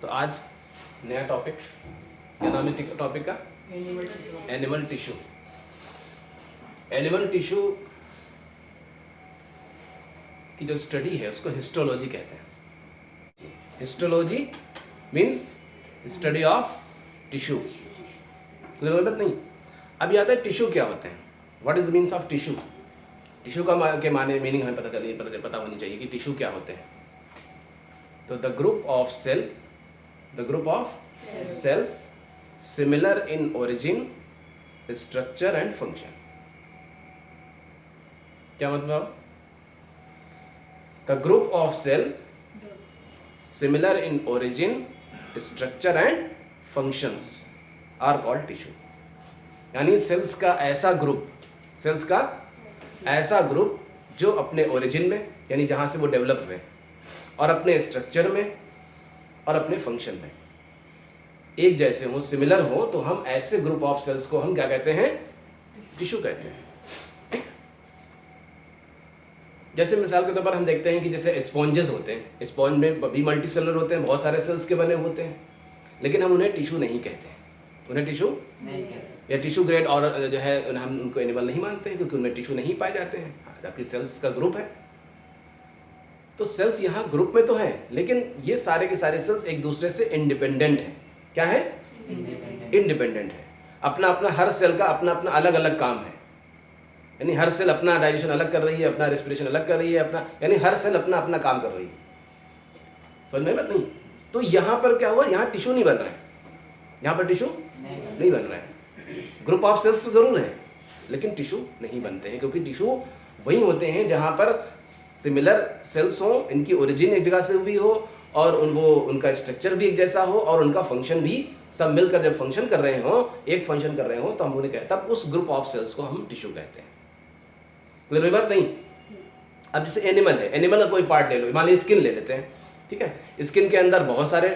तो आज नया टॉपिक, क्या नाम है टॉपिक का? Animal tissue. एनिमल टिश्यू की जो स्टडी है उसको हिस्टोलॉजी कहते हैं। Histology means study of tissue. जरूरत नहीं। अब आता है टिश्यू क्या होते हैं, what is the means of tissue. Tissue का के माने मीनिंग हमें पता होनी चाहिए कि टिश्यू क्या होते हैं। तो the group of cells similar in origin, structure and function. क्या मतलब? The group of cell similar in origin, structure and functions are called tissue. यानी सेल्स का ऐसा ग्रुप जो अपने ओरिजिन में, यानी जहां से वो डेवलप हुए, और अपने स्ट्रक्चर में और अपने फंक्शन में एक जैसे हो, सिमिलर हो, तो हम ऐसे ग्रुप ऑफ सेल्स को हम क्या कहते हैं? टिश्यू कहते हैं। ठीक। जैसे मिसाल के तौर पर हम देखते हैं कि जैसे स्पॉन्जेस होते हैं, स्पॉन्ज में भी मल्टी सेलुलर होते हैं, बहुत सारे सेल्स के बने होते हैं, लेकिन हम उन्हें टिश्यू नहीं कहते हैं। उन्हें टिश्यू नहीं कहते, या टिश्यू ग्रेड और जो है हम उनको एनिमल नहीं मानते हैं, क्योंकि उनमें टिश्यू नहीं पाए जाते हैं, जबकि सेल्स का ग्रुप है। तो सेल्स यहाँ ग्रुप में तो है, लेकिन ये सारे के सारे सेल्स एक दूसरे से इंडिपेंडेंट हैं। क्या है? इंडिपेंडेंट है। अपना अपना हर सेल का अपना अपना अलग अलग काम है। यानी हर सेल अपना डाइजेशन अलग कर रही है, अपना रेस्पिरेशन अलग कर रही है, अपना, यानी हर सेल अपना अपना काम कर रही है। समझ में बात नहीं? तो यहाँ पर क्या हुआ, यहाँ टिश्यू नहीं बन रहा है, यहाँ पर टिश्यू नहीं बन रहा है। ग्रुप ऑफ सेल्स तो जरूर है, लेकिन टिश्यू नहीं बनते हैं, क्योंकि टिश्यू वही होते हैं जहां पर सिमिलर सेल्स हो, इनकी ओरिजिन एक जगह से हुई हो, और उनका स्ट्रक्चर भी एक जैसा हो, और उनका फंक्शन भी सब मिलकर जब फंक्शन कर रहे हो, एक फंक्शन कर रहे हो, तो हम उन्हें कहते हैं, तब उस ग्रुप ऑफ सेल्स को हम टिश्यू कहते हैं। क्लियर बात नहीं? अब जैसे एनिमल है, एनिमल का कोई पार्ट ले लो, मान लीजिए स्किन ले लेते हैं। ठीक है, स्किन के अंदर बहुत सारे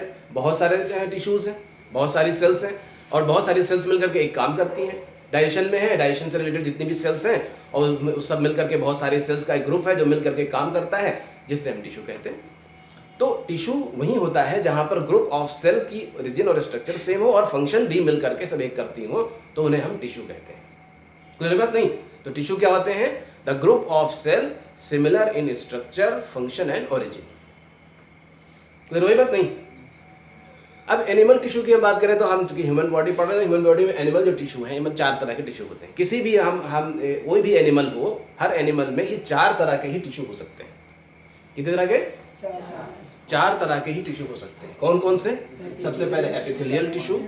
टिश्यूज हैं, बहुत सारी सेल्स हैं, और बहुत सारी सेल्स मिलकर के एक काम करती हैं। डाइजेशन में है, डाइजेशन से रिलेटेड जितनी भी सेल्स हैं, और सब मिलकर के बहुत सारी सेल्स का एक ग्रुप है जो मिलकर के काम करता है, जिससे हम टिश्यू कहते हैं। तो टिश्यू वही होता है जहां पर ग्रुप ऑफ सेल की ओरिजिन और स्ट्रक्चर सेम हो, और फंक्शन भी मिलकर के सब एक करती हो, तो उन्हें हम टिश्यू कहते हैं। क्लियर बात नहीं? तो टिश्यू क्या होते हैं? The group of cell similar in structure, function and origin. Clear बात नहीं? अब एनिमल टिश्यू की हम बात करें तो हम चूंकि ह्यूमन बॉडी पढ़ रहे हैं, ह्यूमन बॉडी में एनिमल जो टिश्यू है, इनमें 4 तरह के टिश्यू होते हैं। किसी भी हम कोई भी एनिमल हो, हर एनिमल में ये 4 तरह के ही टिश्यू हो सकते हैं। कितने तरह के? 4 तरह के ही टिश्यू हो सकते हैं। कौन कौन से? सबसे पहले epithelial tissue,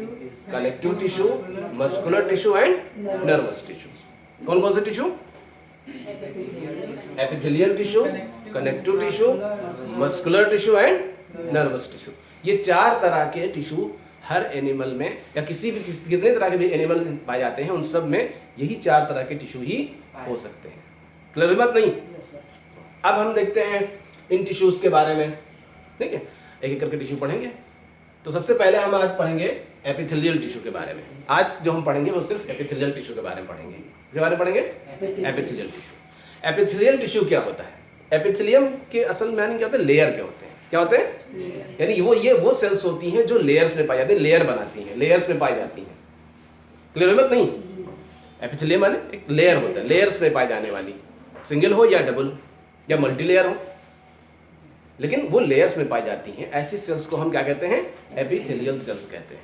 connective tissue, muscular tissue and nervous tissue. कौन कौन से tissue? Epithelial tissue, connective tissue, muscular tissue and nervous tissue. ये 4 तरह के टिश्यू हर एनिमल में, या कितने तरह के भी एनिमल पाए जाते हैं, उन सब में यही 4 तरह के टिश्यू ही हो सकते हैं। क्लियर बात नहीं? अब हम देखते हैं इन टिश्यूज के बारे में। ठीक है, एक एक करके टिश्यू पढ़ेंगे। तो सबसे पहले हम आज पढ़ेंगे एपिथेलियल टिश्यू के बारे में। आज जो हम पढ़ेंगे वो सिर्फ एपिथेलियल टिश्यू के बारे में पढ़ेंगे। किसके बारे में पढ़ेंगे? Epithelial tissue. एपिथेलियल टिश्यू क्या होता है? एपिथेलियम के असल मीनिंग क्या होता है? लेयर के होते हैं। क्या होते हैं? यानी वो सेल्स होती हैं जो लेयर्स में पाई जाती हैं, लेयर बनाती हैं, लेयर्स में पाई जाती हैं। क्लियर बात नहीं? एपिथेलियम माने एक लेयर होता है, लेयर्स में पाई जाने वाली, सिंगल हो या डबल या मल्टी लेयर हो, लेकिन वो लेयर्स में पाई जाती हैं। ऐसी सेल्स को हम क्या कहते हैं? एपिथेलियल सेल्स कहते हैं।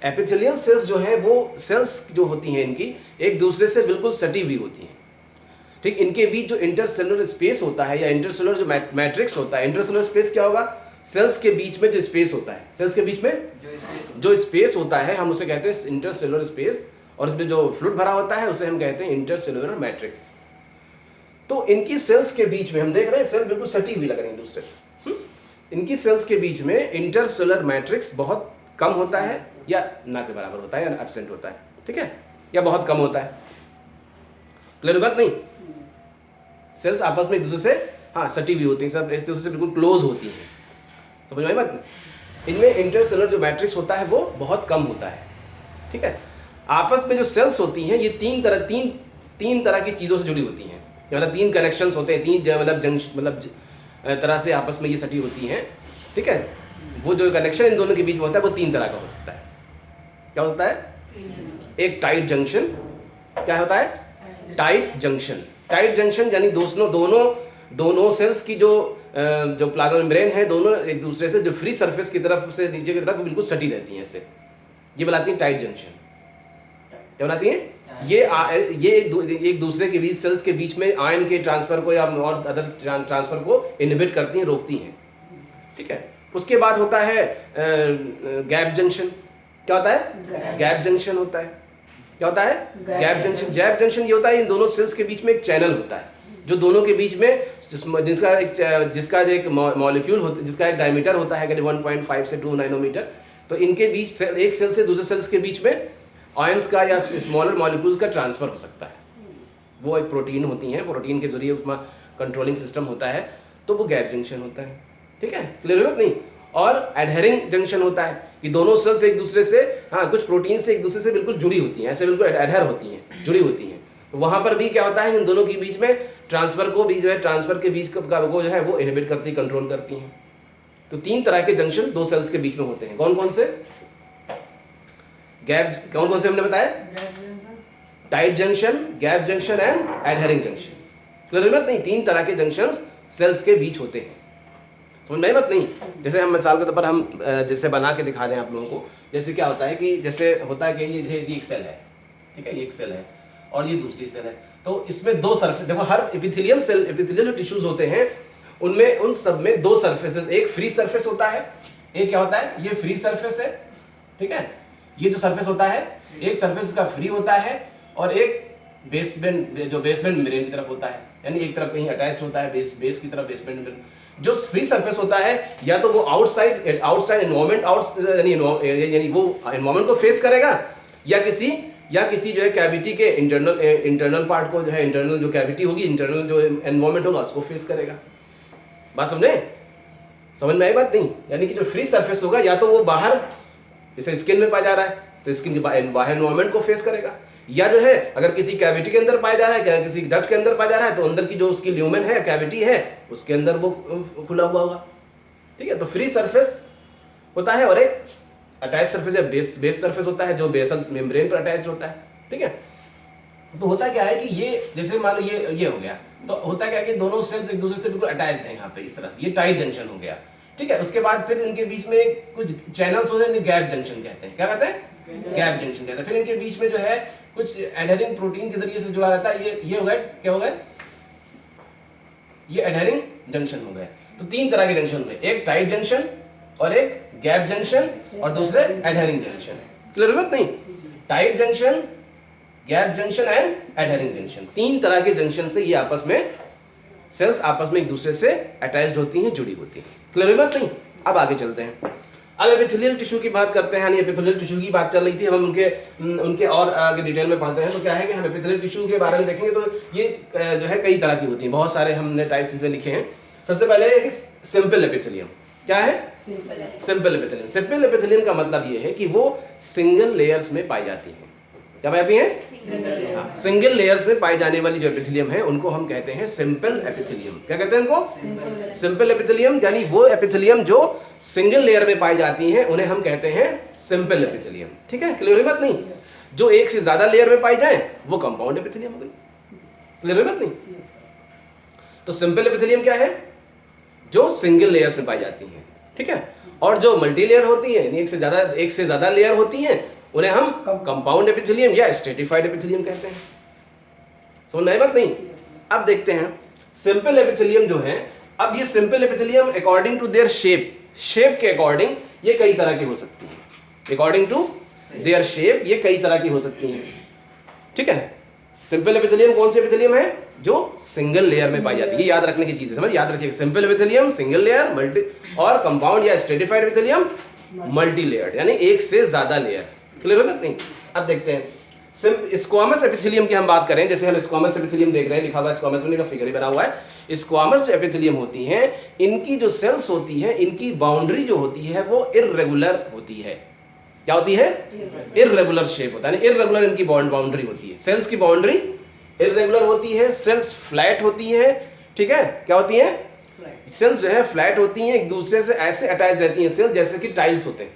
एपिथेलियल सेल्स जो है, वो सेल्स जो होती हैं इनकी एक दूसरे से बिल्कुल सटी हुई होती हैं। ठीक, इनके बीच जो इंटरसेलुलर स्पेस होता है, या इंटरसेलुलर जो मैट्रिक्स होता है, इंटरसेलुलर स्पेस क्या होगा? सेल्स के बीच में जो स्पेस होता है, सेल्स के बीच में जो स्पेस होता है, हम उसे कहते हैं इंटरसेलुलर स्पेस, और इसमें जो फ्लूइड भरा होता है उसे हम कहते हैं इंटरसेलुलर मैट्रिक्स। तो इनकी सेल्स के बीच में हम देख रहे हैं सेल बिल्कुल सटी हुई लग रही है दूसरे से। इनकी सेल्स के बीच में इंटरसेलुलर मैट्रिक्स बहुत कम होता है, या ना के बराबर होता है, या एब्सेंट होता है। ठीक है, या बहुत कम होता है। क्लियर बात नहीं? सेल्स आपस में एक दूसरे से सटी हुई होती हैं, सब एक दूसरे से बिल्कुल क्लोज होती हैं। समझ में आई बात? इनमें इंटरसेलुलर जो मैट्रिक्स होता है वो बहुत कम होता है। ठीक है, आपस में जो सेल्स होती हैं ये तीन तरह की चीजों से जुड़ी होती हैं, मतलब 3 कनेक्शंस होते हैं, 3 तरह से आपस में ये सटी होती हैं। ठीक है, वो जो कनेक्शन इन दोनों के बीच में होता है वो 3 तरह का हो सकता है। क्या होता है? एक टाइट जंक्शन। क्या होता है? Tight junction. टाइट जंक्शन यानी दोनों सेल्स की जो प्लाज्मा मेम्ब्रेन है, दोनों एक दूसरे से जो फ्री सरफेस की तरफ से नीचे की तरफ बिल्कुल सटी रहती हैं ऐसे, ये बनाती है टाइट जंक्शन। क्या बनाती है? ये एक दूसरे के बीच, सेल्स के बीच में आयन के ट्रांसफर को या और अदर ट्रांसफर को इनहिबिट करती हैं, रोकती हैं। ठीक है। उसके बाद होता है गैप जंक्शन। क्या होता है? गैप जंक्शन होता है। क्या होता है? Gap junction. गैप जंक्शन ये होता है इन दोनों सेल्स के बीच में एक चैनल होता है, जो दोनों के बीच में जिसका एक मॉलिक्यूल होता है, जिसका एक डायमीटर होता है 1.5 से 2 नैनोमीटर। तो इनके बीच एक सेल से दूसरे सेल्स के बीच में आयंस का या स्मॉलर मॉलिक्यूल्स का ट्रांसफर हो सकता है। वो एक प्रोटीन होती हैं, प्रोटीन के जरिए उसमें कंट्रोलिंग सिस्टम होता है, तो वो गैप जंक्शन होता है। ठीक है, क्लियर है? नहीं। और एडहेरिंग जंक्शन होता है कि दोनों सेल्स एक दूसरे से, हाँ, कुछ प्रोटीन से एक दूसरे से बिल्कुल जुड़ी होती हैं, ऐसे बिल्कुल एडहेर होती हैं, जुड़ी होती हैं। तो वहां पर भी क्या होता है, इन दोनों के बीच में ट्रांसफर को भी जो है, ट्रांसफर के बीच को जो है वो इनहिबिट करती, कंट्रोल करती हैं। तो 3 तरह के जंक्शन 2 सेल्स के बीच में होते हैं। कौन कौन से? कौन कौन से हमने बताया? Tight junction, gap junction and adhering junction. Clear है? नहीं, 3 तरह के जंक्शंस सेल्स के बीच होते हैं। समझ में बात नहीं? जैसे हम मिसाल के तौर पर हम जैसे बना के दिखा दें आप लोगों को। जैसे क्या होता है कि जैसे होता है कि ये एक सेल है, ठीक है, ये एक सेल है और ये दूसरी सेल है। तो इसमें 2 सरफेस, देखो हर एपिथेलियल सेल, एपिथेलियल जो टिश्यूज होते हैं उनमें, उन सब में 2 सरफेसेस, एक फ्री सरफेस होता है, एक क्या होता है, ये फ्री सरफेस है। ठीक है, ये जो सरफेस होता है, एक सरफेस इसका फ्री होता है और एक बेसमेंट, जो बेसमेंट मेम्ब्रेन की तरफ होता है, यानी एक तरफ कहीं अटैच होता है बेस की तरफ बेसमेंट मेम्ब्रेन। जो फ्री सरफेस होता है या तो वो आउटसाइड एनवायरनमेंट यानी वो एनवायरनमेंट को फेस करेगा या किसी जो है कैविटी के इंटरनल पार्ट को जो है, इंटरनल जो कैविटी होगी, इंटरनल जो एनवायरनमेंट होगा उसको फेस करेगा। बात समझ में आई बात नहीं? यानी कि जो फ्री सरफेस होगा या तो वो बाहर, जैसे स्किन में पाया जा रहा है तो स्किन के बाहर एनवायरनमेंट को फेस करेगा, या जो है अगर किसी कैविटी के अंदर पाया जा रहा है, क्या किसी डक्ट के अंदर पाया जा रहा है, तो अंदर की जो उसकी ल्यूमेन है, कैविटी है, उसके अंदर वो खुला हुआ होगा। ठीक है, तो फ्री सरफेस होता है और एक अटैच सरफेस या बेस सरफेस होता है जो बेसल मेम्ब्रेन पर अटैच होता है। ठीक है, तो होता क्या है कि ये जैसे मान लो ये हो गया, तो होता क्या है कि दोनों सेल्स एक दूसरे से बिल्कुल अटैच है यहाँ पे, इस तरह से ये टाइट जंक्शन हो गया। ठीक है, उसके बाद फिर इनके बीच में कुछ चैनल्स होते हैं, गैप जंक्शन कहते हैं। क्या कहते हैं? गैप जंक्शन कहते हैं। फिर इनके बीच में जो है कुछ एडहेरिंग प्रोटीन के जरिए से जुड़ा रहता है। ये हो गया, क्या हो गया, ये एडहेरिंग जंक्शन हो गए। तो 3 तरह के जंक्शन हुए, एक टाइट जंक्शन और एक गैप जंक्शन और दूसरे एडहेरिंग जंक्शन। क्लियर है? नहीं, tight junction, gap junction and adhering junction, 3 तरह के जंक्शन से ये आपस में, सेल्स आपस में एक दूसरे से अटैच्ड होती हैं, जुड़ी होती हैं। क्लियर है? नहीं, अब आगे चलते हैं। अब एपिथेलियल टिश्यू की बात करते हैं, यानी एपिथेलियल टिश्यू की बात चल रही थी, हम उनके और आगे डिटेल में पढ़ते हैं। तो क्या है कि हम एपिथेलियल टिश्यू के बारे में देखेंगे तो ये जो है कई तरह की होती है, बहुत सारे हमने टाइप्स इसमें लिखे हैं। सबसे पहले सिंपल एपिथेलियम। क्या है? Simple epithelium. सिंपल एपिथेलियम का मतलब ये है कि वो सिंगल लेयर्स में पाई जाती है। क्या पाई जाती है? सिंगल लेयर्स में पाई जाने वाली जो एपिथेलियम है उनको हम कहते हैं सिंपल एपिथेलियम। क्या कहते हैं उनको? सिंपल एपिथेलियम, यानी वो एपिथेलियम जो सिंगल लेयर में पाई जाती हैं उन्हें हम कहते हैं सिंपल एपिथेलियम। ठीक है, क्लियर है बात नहीं? जो एक से ज्यादा लेयर में पाई जाए वो कंपाउंड एपिथेलियम हो गई। क्लियर है बात नहीं? तो सिंपल एपिथेलियम क्या है? जो सिंगल लेयर्स में पाई जाती हैं। ठीक है, और जो मल्टी लेयर होती है, एक से ज्यादा लेयर होती हैं, उन्हें हम कंपाउंड एपिथेलियम या स्ट्रेटिफाइड एपिथेलियम कहते हैं। समझ में आई बात नहीं? अब देखते हैं सिंपल एपिथेलियम जो है, अब ये simple epithelium according to their shape के अकॉर्डिंग ये कई तरह की हो सकती है। अकॉर्डिंग टू देयर शेप ये कई तरह की हो सकती हैं। ठीक है, सिंपल एपिथेलियम कौन सी एपिथेलियम है? जो सिंगल लेयर में पाई जाती है। ये याद रखने की चीज है, समझ, याद रखिएगा। Simple epithelium single layer, multi, और कंपाउंड या स्ट्रेटिफाइड एपिथेलियम मल्टी लेयर, यानी एक से ज्यादा लेयर। क्लियर है नहीं? अब देखते हैं स्क्वामस एपिथेलियम की हम बात करें। जैसे हम स्क्वामस एपिथेलियम देख रहे हैं, लिखा हुआ स्क्वामस का फिगर ही बना हुआ है। स्क्वामस जो एपिथेलियम होती हैं, इनकी जो सेल्स होती है, इनकी बाउंड्री जो होती है वो इर्रेगुलर होती है। क्या होती है? इर्रेगुलर शेप होता है, इर्रेगुलर इनकी बाउंड्री होती है। सेल्स की बाउंड्री इर्रेगुलर होती है, सेल्स फ्लैट होती है। ठीक है, क्या होती है? सेल्स जो है फ्लैट होती हैं, एक दूसरे से ऐसे अटैच रहती हैं सेल्स जैसे कि टाइल्स होते हैं।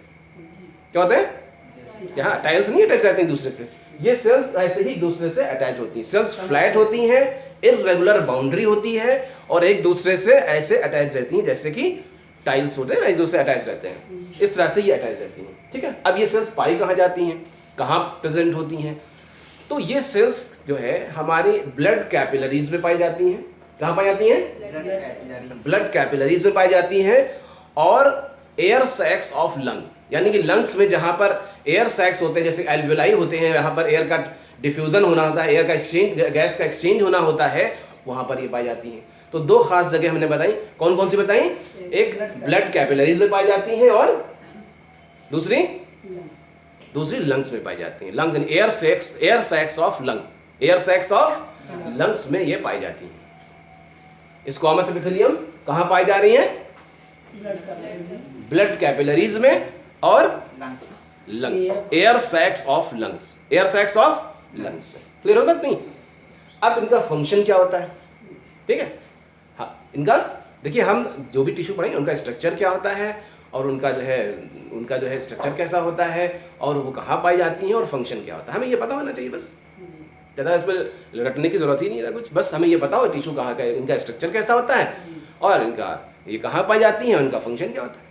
क्या होते हैं? यहाँ टाइल्स नहीं अटैच रहते हैं दूसरे से, ये सेल्स ऐसे ही दूसरे से अटैच होती हैं। सेल्स फ्लैट होती हैं, इर्रेगुलर बाउंड्री होती है और एक दूसरे से ऐसे अटैच रहती हैं जैसे कि टाइल्स होते हैं ना, एक दूसरे से अटैच रहते हैं, इस तरह से ये अटैच रहती हैं। ठीक है, अब ये सेल्स पाई कहाँ जाती हैं, कहाँ प्रेजेंट होती हैं? तो ये सेल्स जो है हमारी ब्लड कैपिलरीज में पाई जाती हैं। कहाँ पाई जाती हैं? ब्लड कैपिलरीज में पाई जाती हैं और एयर सैक्स ऑफ लंग, यानी कि लंग्स में जहां पर एयर सैक्स होते हैं, जैसे एल्वियोलाई होते हैं, यहाँ पर एयर का डिफ्यूजन होना होता है, एयर का एक्सचेंज, गैस का एक्सचेंज होना होता है, वहां पर ये पाई जाती हैं। तो दो खास जगह हमने बताई, कौन कौन सी बताई? एक ब्लड कैपिलरीज में पाई जाती है और दूसरी लंग्स में पाई जाती है। लंग्स यानी air sacs of lung, air sacs of lungs में ये पाई जाती है। स्क्वामस एपिथेलियम कहाँ पाई जा रही है? ब्लड कैपिलरीज में और lungs, air sacs of lungs, air sacs of lungs. Clear हो बात नहीं? अब इनका फंक्शन क्या होता है? ठीक है, हाँ, इनका देखिए, हम जो भी टिश्यू पढ़ेंगे उनका स्ट्रक्चर क्या होता है और उनका जो है स्ट्रक्चर कैसा होता है और वो कहाँ पाई जाती हैं और फंक्शन क्या होता है, हमें ये पता होना चाहिए। बस ज़्यादा इस पर रटने की जरूरत ही नहीं है कुछ, बस हमें ये पता हो टिश्यू कहाँ का, इनका स्ट्रक्चर कैसा होता है और इनका ये कहाँ पाई जाती हैं, उनका फंक्शन क्या होता है।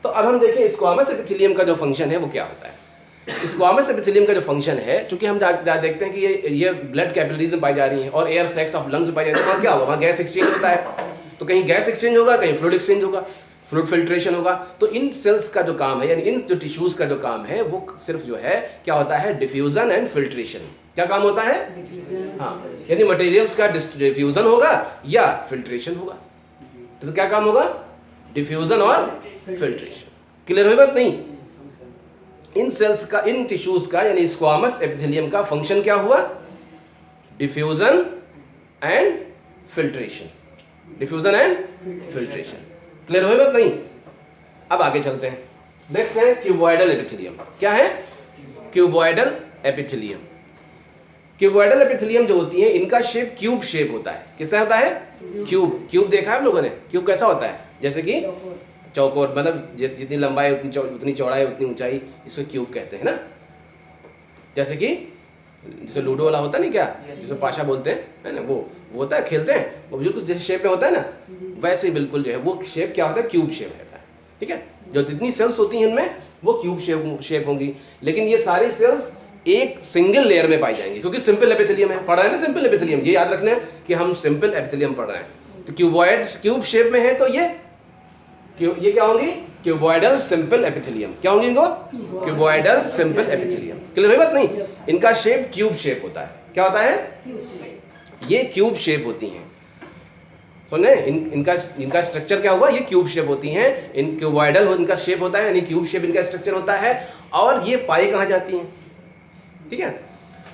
तो अब हम देखें स्क्वामस एपिथेलियम का जो फंक्शन है वो क्या होता है। स्क्वामस एपिथेलियम का जो फंक्शन है, चूंकि हम देखते हैं कि ये ब्लड कैपिलरीज में पाई जा रही है और एयर सैक्स ऑफ लंग्स में पाई जाती है, वहाँ क्या होगा? वहाँ गैस एक्सचेंज होता है, तो कहीं गैस एक्सचेंज होगा, कहीं फ्लूइड एक्सचेंज होगा, फ्लूइड फिल्ट्रेशन होगा। तो इन सेल्स का जो काम है, यानी इन जो टिश्यूज का जो काम है वो सिर्फ जो है क्या होता है? Diffusion and filtration. क्या काम होता है? हाँ, यानी मटेरियल्स का डिफ्यूजन होगा या फिल्ट्रेशन होगा। तो क्या काम होगा? डिफ्यूजन और फिल्ट्रेशन। क्लियर है बात नहीं? इन सेल्स का, इन टिश्यूज का यानी स्क्वामस एपिथेलियम का फंक्शन क्या हुआ? Diffusion and filtration, diffusion and filtration. Clear हो बात नहीं? अब आगे चलते हैं। नेक्स्ट है क्यूबॉइडल एपिथेलियम। क्या है? Cuboidal epithelium. क्यूबॉइडल एपिथेलियम जो होती है इनका शेप क्यूब शेप होता है। किस तरह होता है? क्यूब। क्यूब देखा है आप लोगों ने? क्यूब कैसा होता है? जैसे कि चौकोर, मतलब जितनी लंबाई उतनी चौड़ाई उतनी ऊंचाई, इसको क्यूब कहते हैं ना। जैसे कि जैसे लूडो वाला होता है नहीं क्या, जिसे पाशा बोलते हैं, है ना, वो होता है, खेलते हैं, वो बिल्कुल जैसे शेप में होता है ना, वैसे ही बिल्कुल जो है वो शेप क्या होता है? क्यूब शेप रहता है। ठीक है, जो जितनी सेल्स होती हैं इनमें वो क्यूब शेप होंगी, लेकिन ये सारी सेल्स एक सिंगल लेयर में पाई जाएंगी, क्योंकि सिंपल एपिथेलियम है। पढ़ रहे हैं ना सिंपल एपिथेलियम, ये याद रखना है कि हम सिंपल एपिथेलियम पढ़ रहे हैं। तो क्यूबॉइड क्यूब शेप में है, तो ये क्या होंगी? Cuboidal simple epithelium. क्या होंगी इनको? Cuboidal simple epithelium. क्लियर है बात नहीं? इनका शेप क्यूब शेप होता है। क्या होता है? ये क्यूब शेप होती हैं। सुने, इनका स्ट्रक्चर क्या हुआ? ये क्यूब शेप होती हैं। इन क्यूबॉइडल इनका शेप होता है, यानी क्यूब शेप इनका स्ट्रक्चर होता है। और ये पाई कहाँ जाती हैं? ठीक है,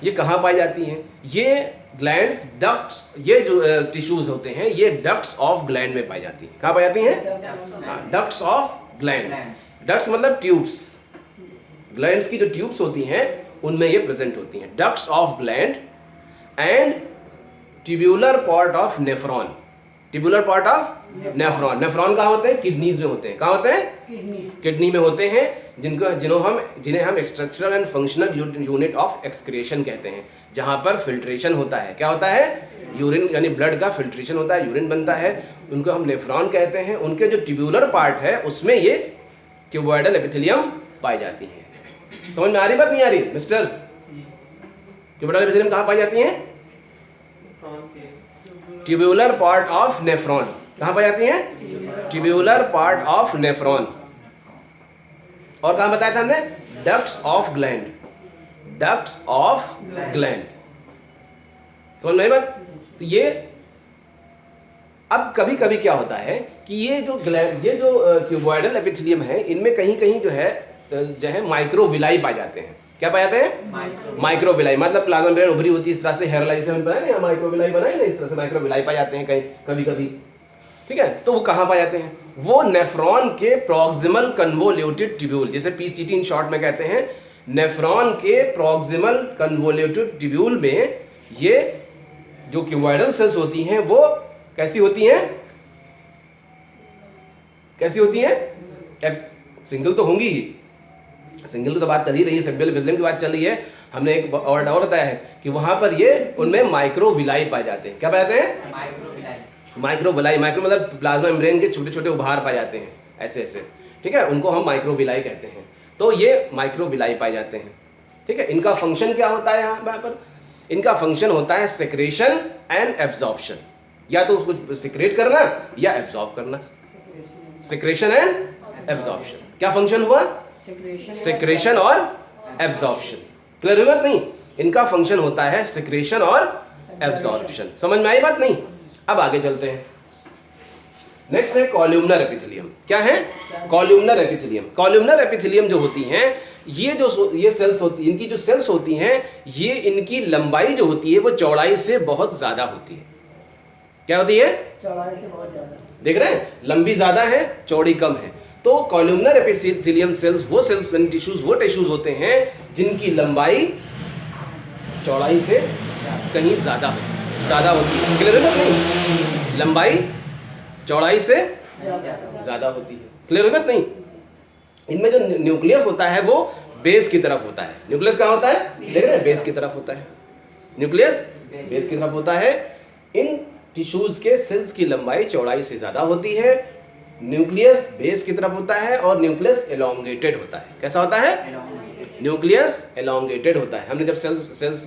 ये कहाँ पाई जाती हैं? ये ग्लैंड्स, डक्ट्स, ये जो टिश्यूज होते हैं ये डक्ट्स ऑफ ग्लैंड में पाई जाती हैं। कहाँ पाई जाती हैं? Ducts of gland. डक्ट्स मतलब ट्यूब्स, ग्लैंड्स की जो ट्यूब्स होती हैं उनमें ये प्रेजेंट होती हैं। Ducts of gland and tubular part of nephron. Tubular part of nephron. Nephron कहाँ होते हैं? किडनीज में होते हैं। कहाँ होते हैं? किडनी में होते हैं, जिन्हें हम structural and functional unit of excretion कहते हैं, जहां पर फिल्ट्रेशन होता है। क्या होता है? यूरिन, यानी ब्लड का फिल्ट्रेशन होता है, यूरिन बनता है, उनको हम नेफ्रॉन कहते हैं। उनके जो ट्यूब्यूलर पार्ट है उसमें ये क्यूबॉइडल एपिथेलियम पाई जाती है। समझ में आ रही बात नहीं आ रही मिस्टर? क्यूबॉइडल एपिथेलियम कहाँ पाई जाती है? Tubular part of nephron. कहाँ पाई जाती है? Tubular part of nephron. और कहाँ बताया था हमने? Ducts of gland. Ducts of gland. समझ में आई बात? तो ये अब कभी कभी क्या होता है कि ये जो क्यूबॉइडल एपिथेलियम है इनमें कहीं कहीं जो है माइक्रोविलाई पाए जाते हैं। क्या पाए जाते हैं? माइक्रोविलाई, मतलब प्लाज्मा मेम्ब्रेन उभरी होती है इस तरह से, हेयर लाइन से हम बनाए ना, माइक्रोविलाई बनाए ना, इस तरह से माइक्रोविलाई पाए जाते हैं कहीं कभी कभी। ठीक है, तो वो कहाँ पाए जाते हैं? वो नेफ्रॉन के प्रॉक्सिमल कन्वोल्यूटेड ट्यूब्यूल, जिसे पीसीटी इन शॉर्ट में कहते हैं, नेफ्रॉन के प्रॉक्सिमल कन्वोल्यूटेड ट्यूब्यूल में ये जो क्यूबॉइडल सेल्स होती हैं वो कैसी होती हैं? कैसी होती हैं? सिंगल तो होंगी ही, सिंगल तो बात चल ही रही है, सिंगल विलियम की बात चल रही है। हमने एक और बताया है कि वहां पर ये उनमें माइक्रोविलाई पाए जाते हैं। क्या पाए जाते हैं? माइक्रोविलाई। माइक्रो मतलब प्लाज्मा मेम्ब्रेन के छोटे छोटे उभार पाए जाते हैं, ऐसे ऐसे, ठीक है, उनको हम माइक्रोविलाई कहते हैं। तो ये माइक्रोविलाई पाए जाते हैं, ठीक है। इनका फंक्शन क्या होता है यहाँ पर? इनका फंक्शन होता है सेक्रेशन एंड एब्जॉर्प्शन, या तो उसको सिक्रेट करना या एब्जॉर्ब करना। सेक्रेशन एंड एब्जॉर्प्शन, क्या फंक्शन हुआ? सेक्रेशन और एब्जॉर्प्शन। क्लियर हुआ? नहीं, इनका फंक्शन होता है सेक्रेशन और एब्जॉर्प्शन। समझ में आई बात? नहीं। अब आगे चलते हैं। नेक्स्ट है कॉल्यूमनर एपिथेलियम। क्या है? Columnar epithelium. कॉल्यूमनर एपिथेलियम जो होती हैं, ये सेल्स होती, इनकी जो सेल्स होती हैं, ये इनकी लंबाई जो होती है वो चौड़ाई से बहुत ज्यादा होती है। क्या होती है? चौड़ाई से बहुत ज्यादा। देख रहे हैं, लंबी ज्यादा है, चौड़ी कम है। तो कॉल्यूमनर एपिथेलियम सेल्स वो सेल्स वो टिश्यूज होते हैं जिनकी लंबाई चौड़ाई से कहीं ज्यादा होती है। क्लियर है? नहीं, लंबाई चौड़ाई से ज्यादा होती है। क्लियर है? नहीं, इनमें जो न्यूक्लियस होता है वो बेस की तरफ होता है। न्यूक्लियस कहाँ होता है? देख रहे हैं, बेस की तरफ होता है। न्यूक्लियस बेस की तरफ होता है। इन टिश्यूज के सेल्स की लंबाई चौड़ाई से ज्यादा होती है। न्यूक्लियस बेस की तरफ होता है और न्यूक्लियस एलोंगेटेड होता है। कैसा होता है? न्यूक्लियस एलोंगेटेड होता है। हमने जब सेल्स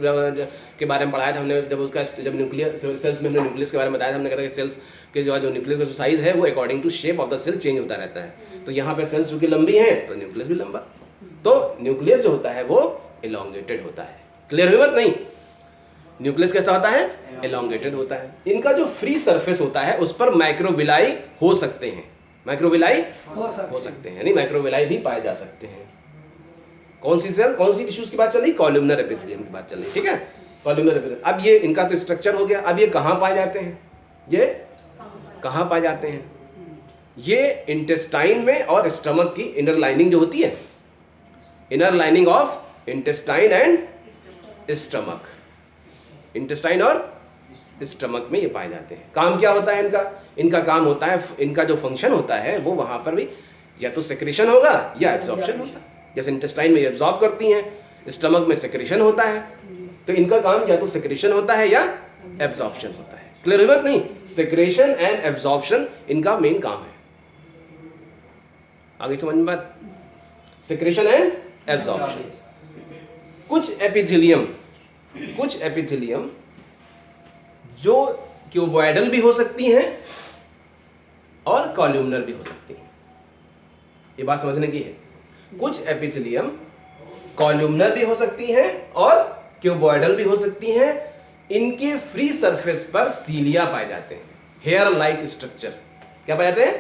के बारे में पढ़ाया था, हमने जब न्यूक्लियस सेल्स में हमने न्यूक्लियस के बारे में बताया था, हमने कहा था कि सेल्स के जो न्यूक्लियस का जो साइज है वो according to shape of the cell change होता रहता है। तो यहाँ पे सेल्स चूंकि लंबी है तो न्यूक्लियस भी लंबा, तो न्यूक्लियस जो होता है वो एलोंगेटेड होता है। क्लियर हुई बात? नहीं, न्यूक्लियस कैसा होता है? एलोंगेटेड होता है। इनका जो फ्री सरफेस होता है उस पर माइक्रोविलाई हो सकते हैं। माइक्रोविलाई हो सकते हैं, यानी माइक्रोविलाई भी पाए जा सकते हैं। कौन सी सेल, कौन सी टिश्यूज की बात चल रही? कॉल्यूमनर एपिथेलियम की बात चल रही है, ठीक है। Columnar epithelium. अब ये इनका तो स्ट्रक्चर हो गया। अब ये कहाँ पाए जाते हैं? ये कहाँ पाए जाते हैं? ये इंटेस्टाइन में और स्टमक की इनर लाइनिंग जो होती है, inner lining of intestine and stomach, intestine और स्टमक में ये पाए जाते हैं। काम क्या होता है इनका? इनका काम होता है, इनका जो फंक्शन होता है वो वहां पर भी या तो सेक्रेशन होगा या एब्जॉर्प्शन होता है। जैसे इंटेस्टाइन में एब्जॉर्ब करती हैं, स्टमक में सेक्रेशन होता है। तो इनका काम या तो सेक्रेशन होता है या एब्जॉर्प्शन होता है। क्लियर हुआ? नहीं, सेक्रेशन एंड एब्जॉर्प्शन इनका मेन काम है। आगे समझ में बात? Secretion and absorption. कुछ एपिथेलियम जो क्यूबॉइडल भी हो सकती हैं और कॉल्यूमनर भी हो सकती हैं। ये बात समझने की है। कुछ एपिथेलियम कॉल्यूमनर भी हो सकती हैं और क्यूबॉइडल भी हो सकती हैं। इनके फ्री सरफेस पर सीलिया पाए जाते हैं, हेयर लाइक स्ट्रक्चर। क्या पाए जाते हैं?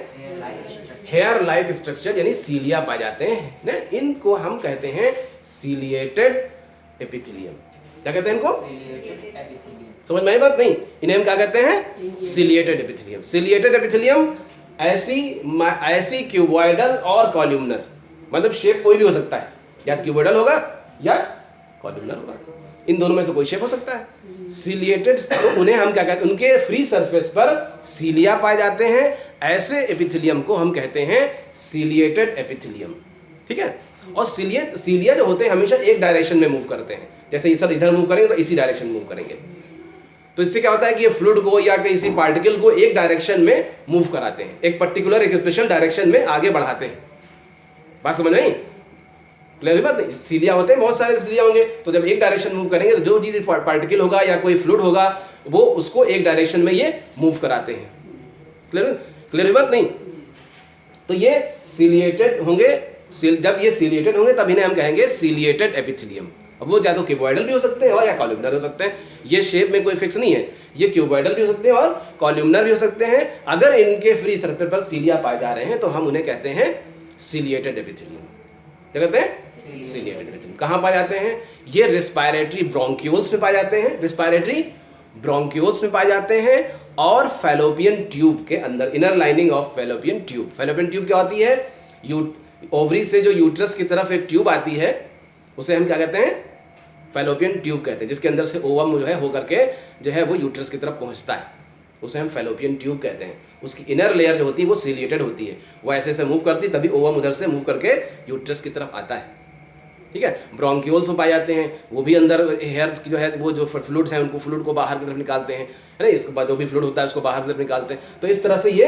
हेयर लाइक स्ट्रक्चर, यानी सीलिया पाए जाते हैं। इनको हम कहते हैं सीलिएटेड एपिथेलियम। क्या कहते हैं इनको? समझ में आई बात? नहीं, इन्हें हम क्या कहते हैं? Ciliated epithelium. सीलिएटेड एपिथेलियम ऐसी क्यूबॉइडल और कॉल्यूमनर, मतलब शेप कोई भी हो सकता है, या क्यूबॉइडल होगा या कॉल्यूमनर होगा, इन दोनों में से कोई शेप हो सकता है। सीलिएटेड, तो उन्हें हम क्या कहते हैं? उनके फ्री सरफेस पर सीलिया पाए जाते हैं। ऐसे एपिथेलियम को हम कहते हैं सीलिएटेड एपिथेलियम, ठीक है। और सीलिया जो होते हैं हमेशा एक डायरेक्शन में मूव करते हैं। जैसे ये सब इधर मूव करेंगे तो इसी डायरेक्शन में मूव करेंगे। तो इससे क्या होता है कि ये फ्लूइड को या किसी पार्टिकल को एक डायरेक्शन में मूव कराते हैं, एक पर्टिकुलर एक स्पेशल डायरेक्शन में आगे बढ़ाते हैं। बात समझ नहीं? क्लियर बात? नहीं, सीलिया होते हैं, बहुत सारे सीलिया होंगे, तो जब एक डायरेक्शन मूव करेंगे तो जो चीज पार्टिकल होगा या कोई फ्लूइड होगा वो उसको एक डायरेक्शन में ये मूव कराते हैं। क्लियर बात? नहीं, तो ये सीलिएटेड होंगे। जब ये सीलिएटेड होंगे तब इन्हें हम कहेंगे सीलिएटेड एपिथेलियम। अब वो या तो क्यूबॉइडल भी हो सकते हैं और या कॉल्यूमनर हो सकते हैं। ये शेप में कोई फिक्स नहीं है, ये क्यूबॉइडल भी हो सकते हैं और कॉल्यूमनर भी हो सकते हैं। अगर इनके फ्री सरफेस पर सीलिया पाए जा रहे हैं तो हम उन्हें कहते हैं सीलिएटेड एपिथेलियम। क्या कहते हैं? Ciliated epithelium. कहाँ पाए जाते हैं? ये रेस्पिरेटरी ब्रोंक्यूल्स में पाए जाते हैं, रेस्पिरेटरी ब्रोंक्यूल्स में पाए जाते हैं और फैलोपियन ट्यूब के अंदर, inner lining of fallopian tube. Fallopian tube क्या होती है? ओवरी से जो यूट्रस की तरफ एक ट्यूब आती है उसे हम क्या कहते हैं? फैलोपियन ट्यूब कहते हैं, जिसके अंदर से ओवम जो है होकर के जो है वो यूट्रस की तरफ पहुंचता है। उसे हम फैलोपियन ट्यूब कहते हैं। उसकी इनर लेयर जो होती है वो सिलिएटेड होती है, वो ऐसे से मूव करती तभी ओवम उधर से मूव करके यूट्रस की तरफ आता है। ठीक है, ब्रोंक्यूल्स में पाए जाते हैं, वो भी अंदर हेयर्स की जो है वो जो फ्लूइड्स हैं उनको फ्लूइड को बाहर की तरफ निकालते हैं, है ना, इसके बाद जो भी फ्लूइड होता है उसको बाहर की तरफ निकालते हैं। तो इस तरह से ये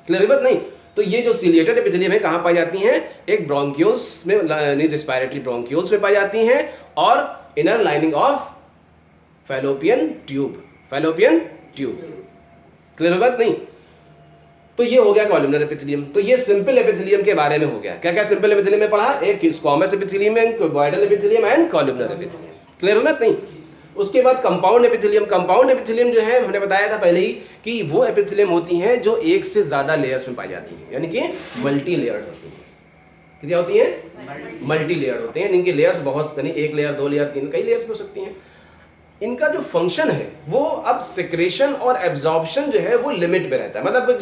क्लियर बात नहीं। तो ये जो सिलिएटेड एपिथेलियम है कहाँ पाई जाती हैं? एक ब्रोंक्यूल्स में, रिस्पायरेटरी ब्रोंक्यूल्स में पाई जाती हैं और inner lining of fallopian tube, fallopian tube. Clear बात नहीं। तो ये हो गया कॉलमनर एपिथेलियम। तो ये सिंपल एपिथेलियम के बारे में हो गया। क्या क्या सिंपल एपिथेलियम में पढ़ा? एक squamous epithelium and cuboidal epithelium and columnar epithelium. Clear बात नहीं। उसके बाद कंपाउंड एपिथेलियम। कंपाउंड एपिथेलियम जो है हमने बताया था पहले ही कि वो एपिथेलियम होती हैं जो एक से ज्यादा लेयर्स में पाई जाती हैं, यानी कि मल्टी लेयर्ड होती हैं। कितनी होती हैं? मल्टी लेयर्ड होते हैं। इनकी लेयर्स बहुत, यानी एक लेयर, दो लेयर, तीन, कई लेयर्स हो सकती हैं। इनका जो फंक्शन है वो अब सेक्रेशन और एब्जॉर्प्शन जो है वो लिमिट में रहता है, मतलब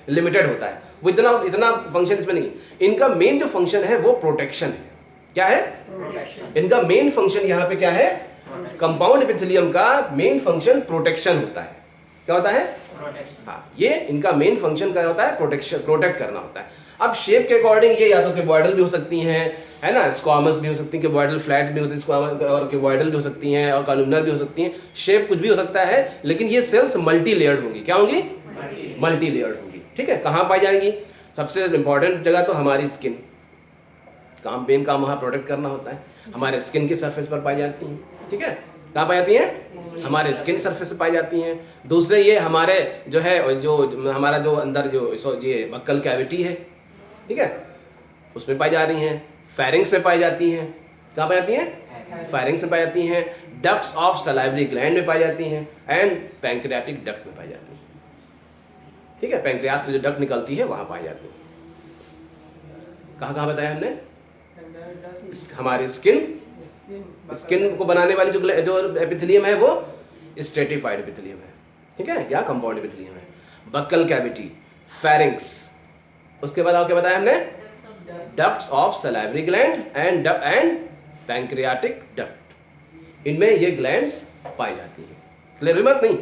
लिमिटेड होता है, वो इतना फंक्शन इसमें नहीं। इनका मेन जो फंक्शन है वो प्रोटेक्शन है। क्या है? प्रोटेक्शन। इनका मेन फंक्शन यहाँ पे क्या है? कंपाउंड एपिथेलियम का मेन फंक्शन प्रोटेक्शन होता है। क्या होता है? प्रोटेक्शन। हाँ, ये इनका मेन फंक्शन क्या होता है? प्रोटेक्शन, प्रोटेक्ट करना होता है। अब शेप के अकॉर्डिंग ये या तो क्यूबॉइडल भी हो सकती हैं, है ना, स्क्वामस भी हो सकती है, क्यूबॉइडल फ्लैट भी होती है, स्क्वामस और क्यूबॉइडल भी हो सकती हैं, और कॉलमनर भी हो सकती हैं। शेप कुछ भी हो सकता है, लेकिन ये सेल्स मल्टी लेयर्ड होंगी। क्या होंगी? मल्टी लेयर्ड होंगी। ठीक है, कहाँ पाई जाएंगी? सबसे इंपॉर्टेंट जगह तो हमारी स्किन, मेन काम वहाँ प्रोटेक्ट करना होता है, हमारे स्किन की सरफेस पर पाई जाती हैं। ठीक है, कहाँ पाई जाती हैं? हमारे स्किन सरफेस से पाई जाती हैं। दूसरे ये हमारे जो है, जो हमारा जो अंदर जो ये बक्कल कैविटी है, ठीक है, उसमें पाई जा रही हैं। फेरिंग्स में पाई जाती हैं। कहाँ पाई जाती हैं? फेरिंग्स में पाई जाती हैं। डक्ट्स ऑफ सलाइवरी ग्लैंड में पाई जाती हैं एंड पैंक्रियाटिक डक्ट में पाई जाती हैं। ठीक है, पैंक्रियास से जो डक्ट निकलती है वहां पाई जाती है। कहाँ कहाँ बताया हमने? हमारी स्किन को बनाने वाली जो एपिथेलियम है वो स्ट्रेटिफाइड एपिथेलियम है। ठीक है, या कंपाउंड एपिथेलियम है। बक्कल कैविटी, फेरिंग्स, उसके बाद क्या बताया हमने? Ducts of salivary gland and pancreatic duct. इनमें ये ग्लैंड्स पाई जाती हैं। क्लियर बात नहीं।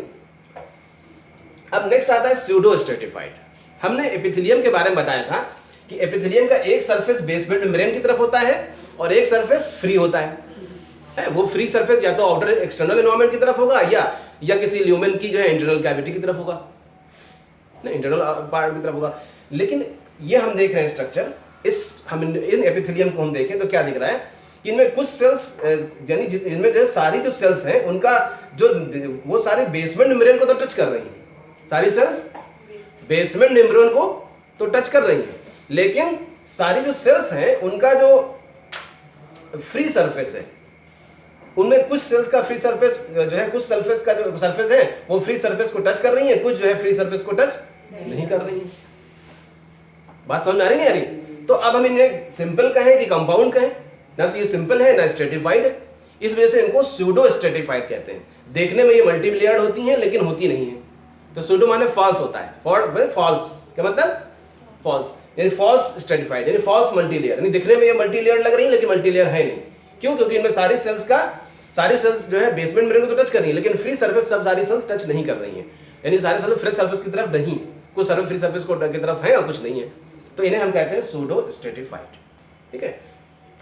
अब नेक्स्ट आता है स्यूडो स्ट्रेटिफाइड। हमने एपिथेलियम के बारे में बताया था कि एपिथेलियम का एक सरफेस बेसमेंट मेम्ब्रेन की तरफ होता है और एक सरफेस फ्री होता है। वो फ्री सरफेस या तो आउटर एक्सटर्नल एनवायरनमेंट की तरफ होगा या किसी ल्यूमेन की जो है इंटरनल कैविटी की तरफ होगा, ना, इंटरनल पार्ट की तरफ होगा। लेकिन ये हम देख रहे हैं स्ट्रक्चर, हम इन एपिथेलियम को हम देखें तो क्या दिख रहा है कि इनमें कुछ सेल्स, यानी इनमें जो सारी जो सेल्स हैं उनका जो वो सारे बेसमेंट मेम्ब्रेन को तो टच कर रही हैं। सारी सेल्स बेसमेंट मेम्ब्रेन को तो टच कर रही हैं, लेकिन सारी जो सेल्स हैं उनका जो फ्री सरफेस है उनमें कुछ सेल्स का फ्री सरफेस जो है, कुछ सरफेस का जो सरफेस है वो फ्री सरफेस को टच कर रही है, कुछ जो है फ्री सरफेस को टच नहीं कर रही है। बात समझ में आ रही नहीं आ रही? तो अब हम इन्हें सिंपल कहें कि कंपाउंड कहें? ना तो ये सिंपल है ना स्ट्रेटिफाइड है, इस वजह से इनको स्यूडो स्ट्रेटिफाइड कहते हैं। देखने में ये मल्टी लेयर्ड होती हैं लेकिन होती नहीं है। तो स्यूडो माने फॉल्स होता है, फॉल्स क्या मतलब? फॉल्स, यानी फॉल्स स्ट्रेटिफाइड, यानी फॉल्स मल्टी लेयर, यानी दिखने में ये मल्टी लेयर लग रही है लेकिन मल्टी लेयर है नहीं। क्यों? क्योंकि इनमें सारी सेल्स जो है बेसमेंट मेम्ब्रेन को तो टच कर रही है, लेकिन फ्री सरफेस सब सारी सेल्स टच नहीं कर रही हैं, यानी सारे सेल्स फ्री सरफेस की तरफ नहीं, कुछ सर्व फ्री सरफेस की तरफ है और कुछ नहीं है। तो इन्हें हम कहते हैं सूडो स्ट्रेटिफाइड। ठीक है,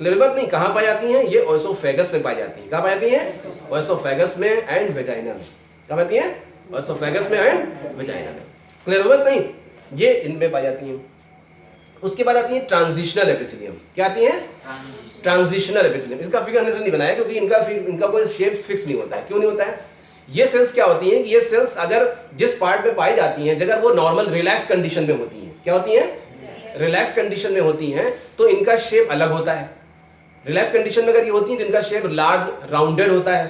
क्लियर बात नहीं। कहाँ पाई जाती हैं? ये ओएसोफेगस में पाई जाती हैं। कहाँ पाई जाती हैं? ओएसोफेगस में एंड वेजाइना में। कहाँ पाती हैं? ओएसोफेगस में एंड वेजाइना में। क्लियर बात नहीं, ये इनमें पाई जाती हैं। उसके बाद आती है ट्रांजिशनल एपिथेलियम। क्या आती है? Transitional epithelium. इसका फिगर हमने नहीं बनाया क्योंकि इनका कोई शेप फिक्स नहीं होता है। क्यों नहीं होता है? ये सेल्स क्या होती हैं कि ये सेल्स अगर जिस पार्ट में पाई जाती हैं, अगर वो नॉर्मल रिलैक्स कंडीशन में होती हैं, क्या होती हैं? रिलैक्स कंडीशन में होती हैं, तो इनका शेप अलग होता है। रिलैक्स कंडीशन में अगर ये होती है तो इनका शेप लार्ज राउंडेड होता है।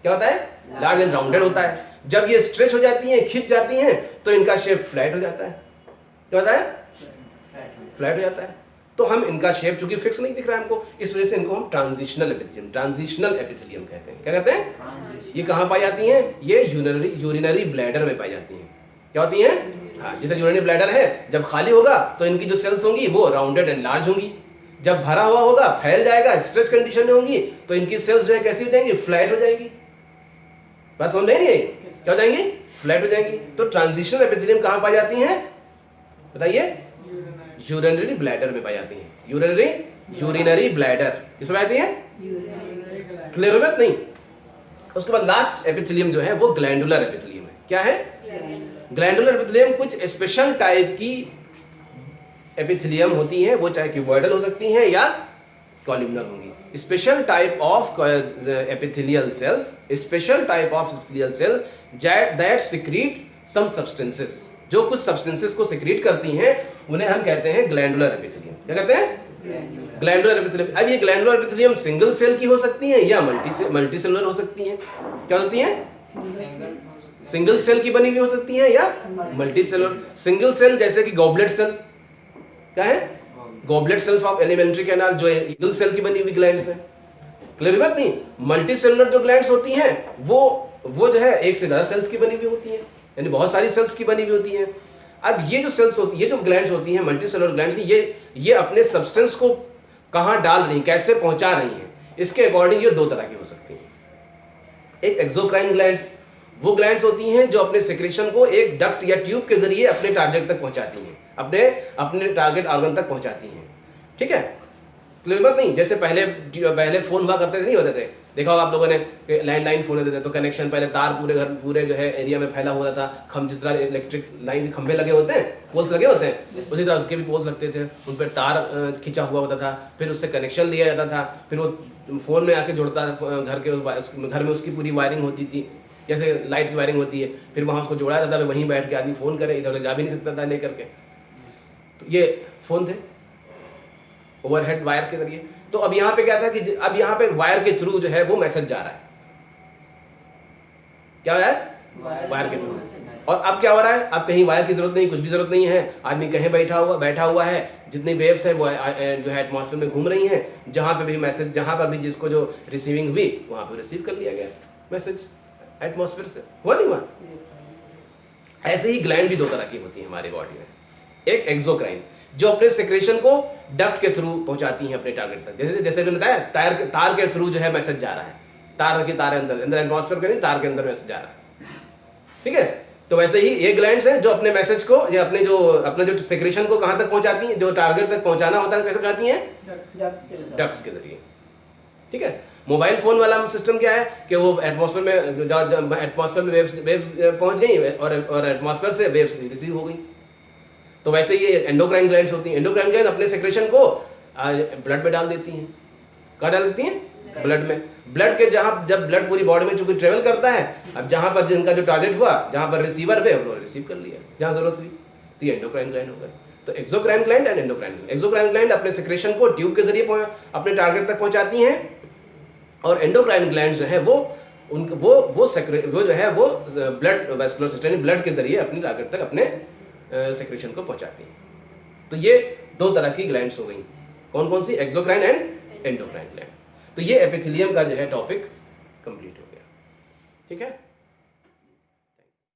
क्या होता है? लार्ज एंड राउंडेड होता है। जब ये स्ट्रेच हो जाती हैं, खिंच जाती हैं, तो इनका शेप फ्लैट हो जाता है। क्या होता है? फ्लैट हो जाता है। तो हम इनका शेप चूंकि फिक्स नहीं दिख रहा है हमको, इस वजह से इनको हम ट्रांजिशनल एपिथेलियम कहते हैं। क्या कहते हैं? ये कहाँ पाई जाती हैं? ये यूरिनरी ब्लैडर में पाई जाती हैं। क्या होती हैं? हाँ, जैसे यूरिनरी ब्लैडर है, जब खाली होगा तो इनकी जो सेल्स होंगी वो राउंडेड एंड लार्ज होंगी। जब भरा हुआ होगा, फैल जाएगा, स्ट्रेच कंडीशन में होंगी, तो इनकी सेल्स जो है कैसी हो जाएंगी? फ्लैट हो जाएगी। बात समझ नहीं आई? क्या हो जाएंगी? फ्लैट हो जाएंगी। तो ट्रांजिशनल एपिथेलियम कहाँ पाई जाती हैं बताइए? यूरिनरी ब्लैडर में पाई जाती हैं। यूरिनरी ब्लैडर किसमें पाई जाती हैं? क्लियर हो गया? नहीं। उसके बाद लास्ट एपिथेलियम जो है वो ग्लैंडुलर एपिथेलियम है। क्या है? ग्लैंडुलर एपिथेलियम कुछ स्पेशल टाइप की एपिथेलियम होती हैं, वो चाहे क्यूबॉइडल हो सकती हैं या कॉलमनर होंगी। Special type of epithelial cells, special type of epithelial cell that secrete some substances, जो कुछ सब्सटेंसेस को सिक्रीट करती हैं उन्हें हम कहते हैं ग्लैंडुलर एपिथेलियम। क्या कहते हैं? Glandular epithelium. अब ये ग्लैंडुलर एपिथेलियम सिंगल सेल की हो सकती हैं या मल्टी सेलुलर हो सकती हैं। क्या होती हैं? सिंगल सेल की बनी हुई हो सकती है या मल्टी सेलुलर। सिंगल सेल जैसे कि गॉबलेट सेल, क्या है? Goblet cells of alimentary canal, जो सिंगल सेल की बनी हुई ग्लैंड्स है। क्लियर बात नहीं? मल्टी सेलुलर जो ग्लैंड्स होती हैं वो जो है एक से ज्यादा सेल्स की बनी हुई होती है, यानी बहुत सारी सेल्स की बनी हुई होती है। अब ये जो सेल्स होती है, ये जो ग्लैंड्स होती हैं मल्टी सेलुलर ग्लैंड्स, ये अपने सब्सटेंस को कहां डाल रही, कैसे पहुंचा रही हैं, इसके अकॉर्डिंग ये दो तरह की हो सकती हैं। एक एक्सोक्राइन ग्लैंड्स, वो ग्लैंड्स होती हैं जो अपने सेक्रेशन को एक डक्ट या ट्यूब के जरिए अपने टारगेट तक पहुंचाती हैं, अपने टारगेट ऑर्गन तक पहुंचाती हैं। ठीक है? क्लियर बात नहीं? जैसे पहले फोन हुआ करते थे, नहीं होते थे, देखा होगा आप लोगों ने, लैंडलाइन फोन होते थे तो कनेक्शन पहले तार पूरे जो है एरिया में फैला हुआ था। जिस तरह इलेक्ट्रिक लाइन के खंभे लगे होते हैं, पोल्स लगे होते हैं, उसी तरह उसके भी पोल्स लगते थे, उन पर तार खींचा हुआ होता था, फिर उससे कनेक्शन लिया जाता था, फिर वो फोन में आके जुड़ता था, घर में उसकी पूरी वायरिंग होती थी, जैसे लाइट की वायरिंग होती है, फिर वहाँ उसको जोड़ा जाता था, वहीं बैठ के आदमी फोन करे, इधर जा भी नहीं सकता था लेकर के। तो ये फोन थे ओवरहेड वायर के जरिए। तो अब यहाँ पे क्या था कि अब यहाँ पे वायर के थ्रू जो है वो मैसेज जा रहा है। क्या हो रहा है? वायर के थ्रू। और अब क्या हो रहा है? अब कहीं वायर की जरूरत नहीं, कुछ भी जरूरत नहीं है, आदमी कहीं बैठा हुआ है, जितनी वेव्स है वो जो है एटमॉस्फेयर में घूम रही हैं, जहां पे भी मैसेज, जहां पर भी जिसको जो रिसीविंग हुई वहां पे रिसीव कर लिया गया मैसेज एटमॉस्फेयर से। हुआ नहीं हुआ? ऐसे ही ग्लैंड भी दो तरह की होती है हमारी बॉडी में। एक एक्सोक्राइन जो अपने सेक्रेशन को डक्ट के थ्रू पहुंचाती हैं अपने टारगेट तक, जैसे मैंने बताया तार के थ्रू जो है मैसेज जा रहा है, तार अंदर एटमॉस्फेयर के नहीं, तार के अंदर मैसेज जा रहा है। ठीक है? तो वैसे ही ये ग्लैंड्स हैं जो अपने मैसेज को या अपने जो सेक्रेशन को कहां तक पहुंचाती हैं, जो टारगेट तक पहुंचाना होता है, कैसे पहुंचाती हैं? डक्ट्स के जरिए। ठीक है? मोबाइल फोन वाला सिस्टम क्या है कि वो एटमॉस्फेयर में वेव्स पहुंच गई और एटमॉस्फेयर से वेव्स रिसीव हो गई। तो वैसे ये एंडोक्राइन ग्लैंड्स होती हैं। एंडोक्राइन ग्लैंड अपने सेक्रेशन को ब्लड में डाल देती हैं। कहाँ डाल देती हैं? ब्लड में। ब्लड के जब ब्लड पूरी बॉडी में चूंकि ट्रेवल करता है, अब जहां पर जिनका जो टारगेट हुआ, जहां पर रिसीवर हुए, उन्होंने रिसीव कर लिया जहां जरूरत हुई, तो ये एंडोक्राइन ग्लैंड हो गए। तो exocrine gland and endocrine gland. Exocrine gland अपने सेक्रेशन को ट्यूब के जरिए अपने टारगेट तक पहुंचाती हैं, और एंडोक्राइन ग्लैंड जो है वो जो है वो ब्लड वेस्कुलर सिस्टम, ब्लड के जरिए अपने टारगेट तक अपने सेक्रेशन को पहुंचाती हैं। तो ये दो तरह की ग्लैंड्स हो गई। कौन कौन सी? Exocrine and endocrine gland. तो ये एपिथेलियम का जो है टॉपिक कंप्लीट हो गया। ठीक है?